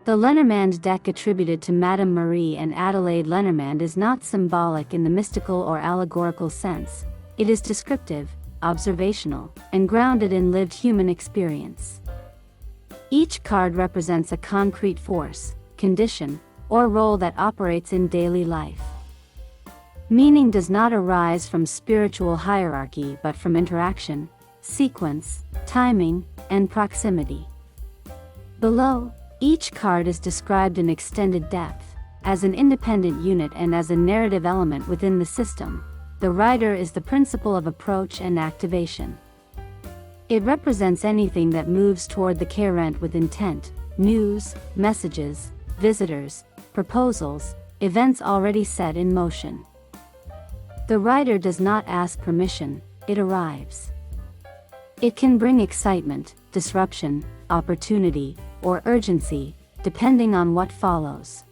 The Lenormand deck attributed to Madame Marie and Adelaide Lenormand is not symbolic in the mystical or allegorical sense. It is descriptive, observational, and grounded in lived human experience. Each card represents a concrete force, condition, or role that operates in daily life. Meaning does not arise from spiritual hierarchy but from interaction, sequence, timing, and proximity. Below, each card is described in extended depth, as an independent unit and as a narrative element within the system. The rider is the principle of approach and activation. It represents anything that moves toward the querent with intent: news, messages, visitors, proposals, events already set in motion. The rider does not ask permission, it arrives. It can bring excitement, disruption, opportunity, or urgency, depending on what follows.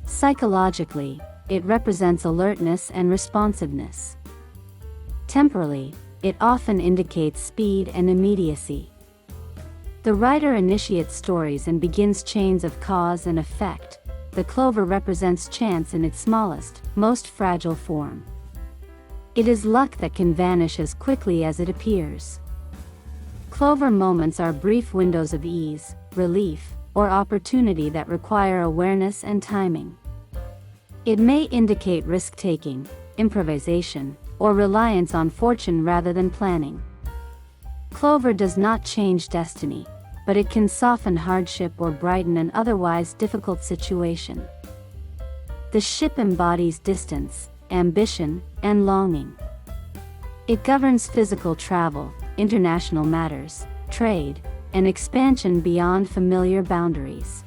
Psychologically, it represents alertness and responsiveness. Temporally, it often indicates speed and immediacy. The writer initiates stories and begins chains of cause and effect. The clover represents chance in its smallest, most fragile form. It is luck that can vanish as quickly as it appears. Clover moments are brief windows of ease, relief, or opportunity that require awareness and timing. It may indicate risk-taking, improvisation, or reliance on fortune rather than planning. Clover does not change destiny, but it can soften hardship or brighten an otherwise difficult situation. The ship embodies distance, ambition, and longing. It governs physical travel, international matters, trade, and expansion beyond familiar boundaries.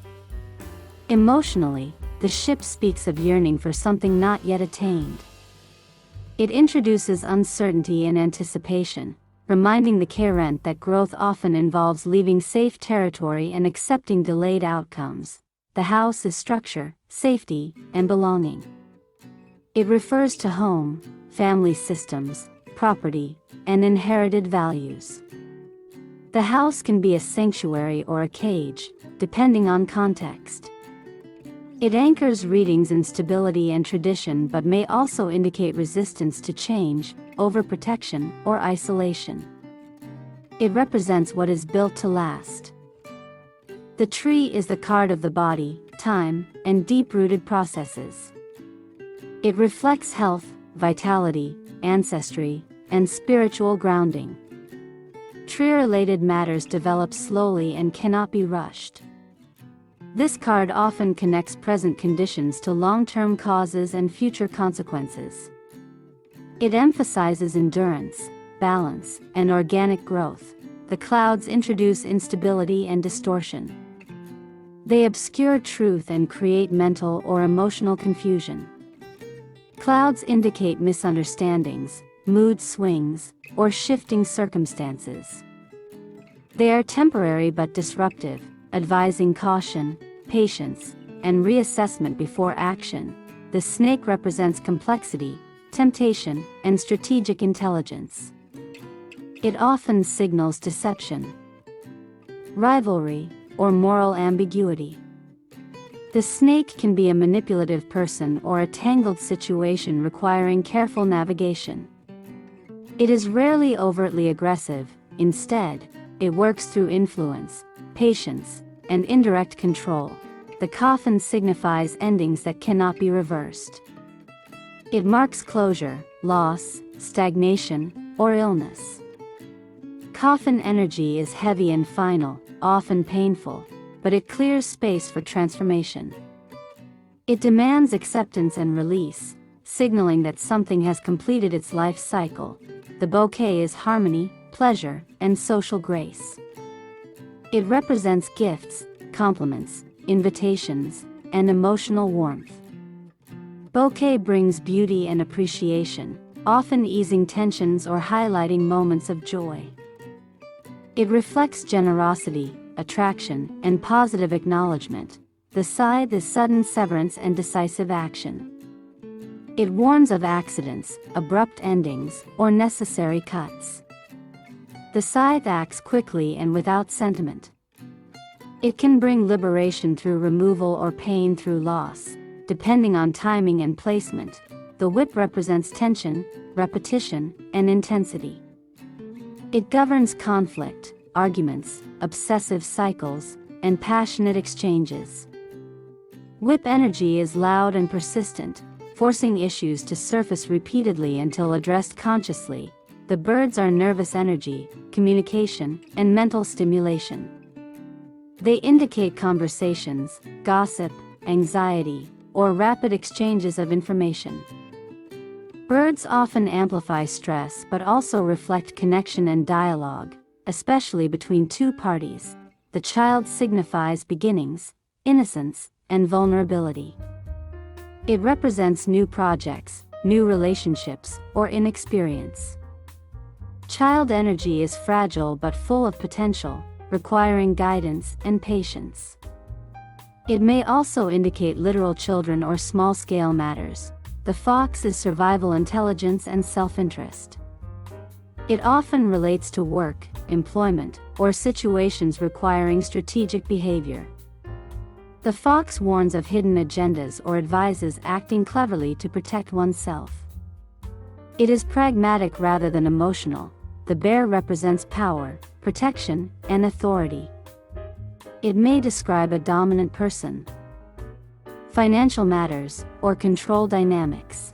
Emotionally, the ship speaks of yearning for something not yet attained. It introduces uncertainty and anticipation, reminding the querent that growth often involves leaving safe territory and accepting delayed outcomes. The house is structure, safety, and belonging. It refers to home, family systems, property, and inherited values. The house can be a sanctuary or a cage, depending on context. It anchors readings in stability and tradition but may also indicate resistance to change, overprotection, or isolation. It represents what is built to last. The tree is the card of the body, time, and deep-rooted processes. It reflects health, vitality, ancestry, and spiritual grounding. Tree-related matters develop slowly and cannot be rushed. This card often connects present conditions to long-term causes and future consequences. It emphasizes endurance, balance, and organic growth. The clouds introduce instability and distortion. They obscure truth and create mental or emotional confusion. Clouds indicate misunderstandings, mood swings, or shifting circumstances. They are temporary but disruptive, advising caution, patience, and reassessment before action. The snake represents complexity, temptation, and strategic intelligence. It often signals deception, rivalry, or moral ambiguity. The snake can be a manipulative person or a tangled situation requiring careful navigation. It is rarely overtly aggressive. Instead, it works through influence, patience, and indirect control. The coffin signifies endings that cannot be reversed. It marks closure, loss, stagnation, or illness. Coffin energy is heavy and final, often painful, but it clears space for transformation. It demands acceptance and release, signaling that something has completed its life cycle. The bouquet is harmony, pleasure, and social grace. It represents gifts, compliments, invitations, and emotional warmth. Bouquet brings beauty and appreciation, often easing tensions or highlighting moments of joy. It reflects generosity, attraction, and positive acknowledgement. The scythe is sudden severance and decisive action. It warns of accidents, abrupt endings, or necessary cuts. The scythe acts quickly and without sentiment. It can bring liberation through removal or pain through loss, depending on timing and placement. The whip represents tension, repetition, and intensity. It governs conflict, arguments, obsessive cycles, and passionate exchanges. Whip energy is loud and persistent, forcing issues to surface repeatedly until addressed consciously. The birds are nervous energy, communication, and mental stimulation. They indicate conversations, gossip, anxiety, or rapid exchanges of information. Birds often amplify stress but also reflect connection and dialogue, especially between two parties. The child signifies beginnings, innocence, and vulnerability. It represents new projects, new relationships, or inexperience. Child energy is fragile but full of potential, requiring guidance and patience. It may also indicate literal children or small-scale matters. The fox is survival intelligence and self-interest. It often relates to work, employment, or situations requiring strategic behavior. The fox warns of hidden agendas or advises acting cleverly to protect oneself. It is pragmatic rather than emotional. The bear represents power, protection, and authority. It may describe a dominant person, financial matters, or control dynamics.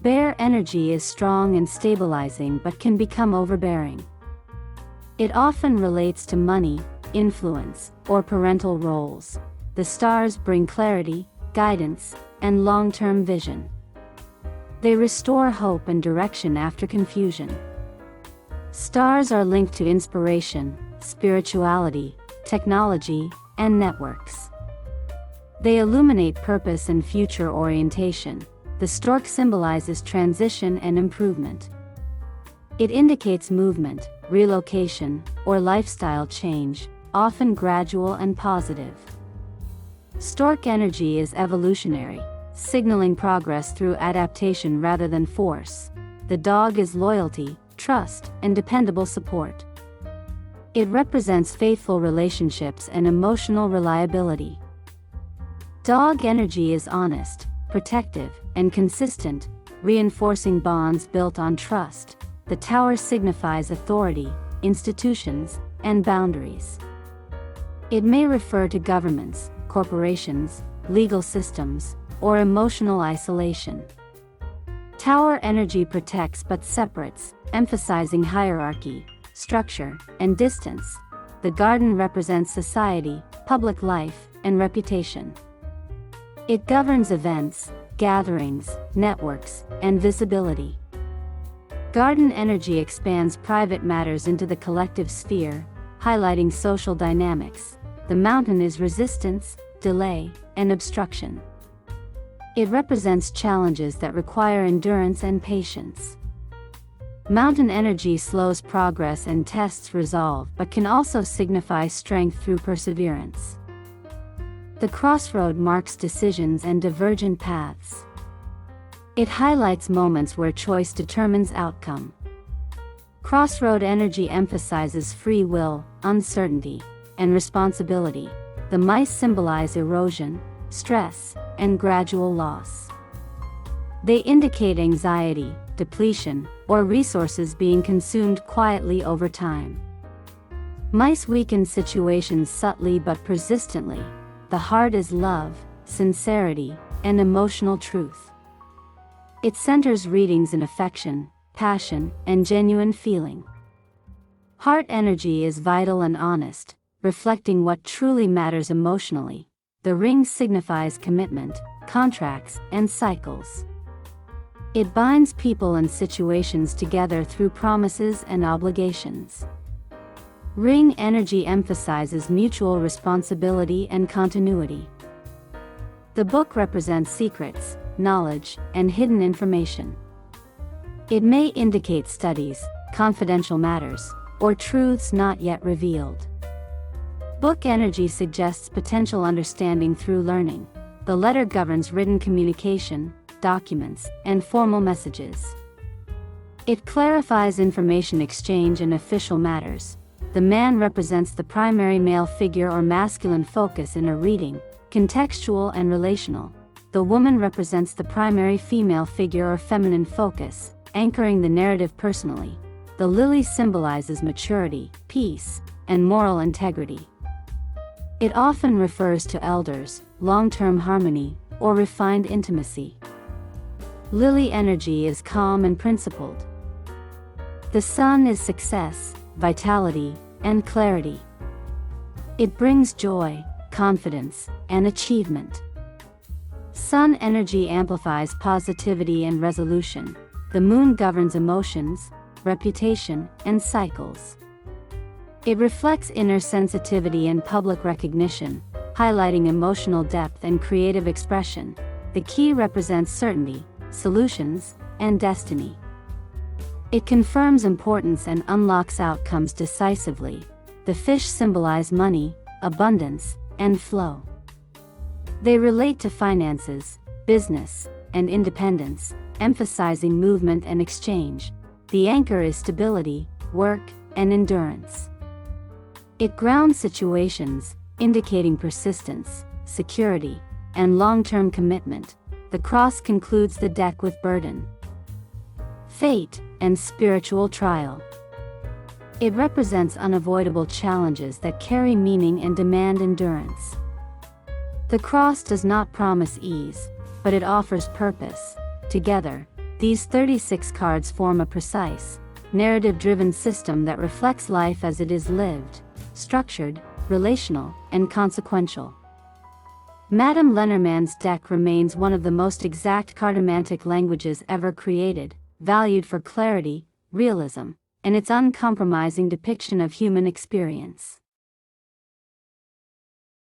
Bear energy is strong and stabilizing but can become overbearing. It often relates to money, influence, or parental roles. The stars bring clarity, guidance, and long-term vision. They restore hope and direction after confusion. Stars are linked to inspiration, spirituality, technology, and networks. They illuminate purpose and future orientation. The stork symbolizes transition and improvement. It indicates movement, relocation, or lifestyle change, often gradual and positive. Stork energy is evolutionary, signaling progress through adaptation rather than force. The dog is loyalty, trust, and dependable support. It represents faithful relationships and emotional reliability. Dog energy is honest, protective, and consistent, reinforcing bonds built on trust. The tower signifies authority, institutions, and boundaries. It may refer to governments, corporations, legal systems, or emotional isolation. Tower energy protects but separates, emphasizing hierarchy, structure, and distance. The garden represents society, public life, and reputation. It governs events, gatherings, networks, and visibility. Garden energy expands private matters into the collective sphere, highlighting social dynamics. The mountain is resistance, delay, and obstruction. It represents challenges that require endurance and patience. Mountain energy slows progress and tests resolve but can also signify strength through perseverance. The crossroad marks decisions and divergent paths. It highlights moments where choice determines outcome. Crossroad energy emphasizes free will, uncertainty, and responsibility. The mice symbolize erosion, stress, and gradual loss. They indicate anxiety, depletion, or resources being consumed quietly over time. Mice weaken situations subtly but persistently. The heart is love, sincerity, and emotional truth. It centers readings in affection, passion, and genuine feeling. Heart energy is vital and honest, reflecting what truly matters emotionally. The ring signifies commitment, contracts, and cycles. It binds people and situations together through promises and obligations. Ring energy emphasizes mutual responsibility and continuity. The book represents secrets, knowledge, and hidden information. It may indicate studies, confidential matters, or truths not yet revealed. Book energy suggests potential understanding through learning. The letter governs written communication, documents, and formal messages. It clarifies information exchange and official matters. The man represents the primary male figure or masculine focus in a reading, contextual and relational. The woman represents the primary female figure or feminine focus, anchoring the narrative personally. The lily symbolizes maturity, peace, and moral integrity. It often refers to elders, long-term harmony, or refined intimacy. Lily energy is calm and principled. The sun is success, vitality, and clarity. It brings joy, confidence, and achievement. Sun energy amplifies positivity and resolution. The moon governs emotions, reputation, and cycles. It reflects inner sensitivity and public recognition, highlighting emotional depth and creative expression. The key represents certainty, solutions, and destiny. It confirms importance and unlocks outcomes decisively. The fish symbolize money, abundance, and flow. They relate to finances, business, and independence, emphasizing movement and exchange. The anchor is stability, work, and endurance. It grounds situations, indicating persistence, security, and long-term commitment. The cross concludes the deck with burden, fate, and spiritual trial. It represents unavoidable challenges that carry meaning and demand endurance. The cross does not promise ease, but it offers purpose. Together, these 36 cards form a precise, narrative-driven system that reflects life as it is lived, structured, relational, and consequential. Madame Lenormand's deck remains one of the most exact cartomantic languages ever created, valued for clarity, realism, and its uncompromising depiction of human experience.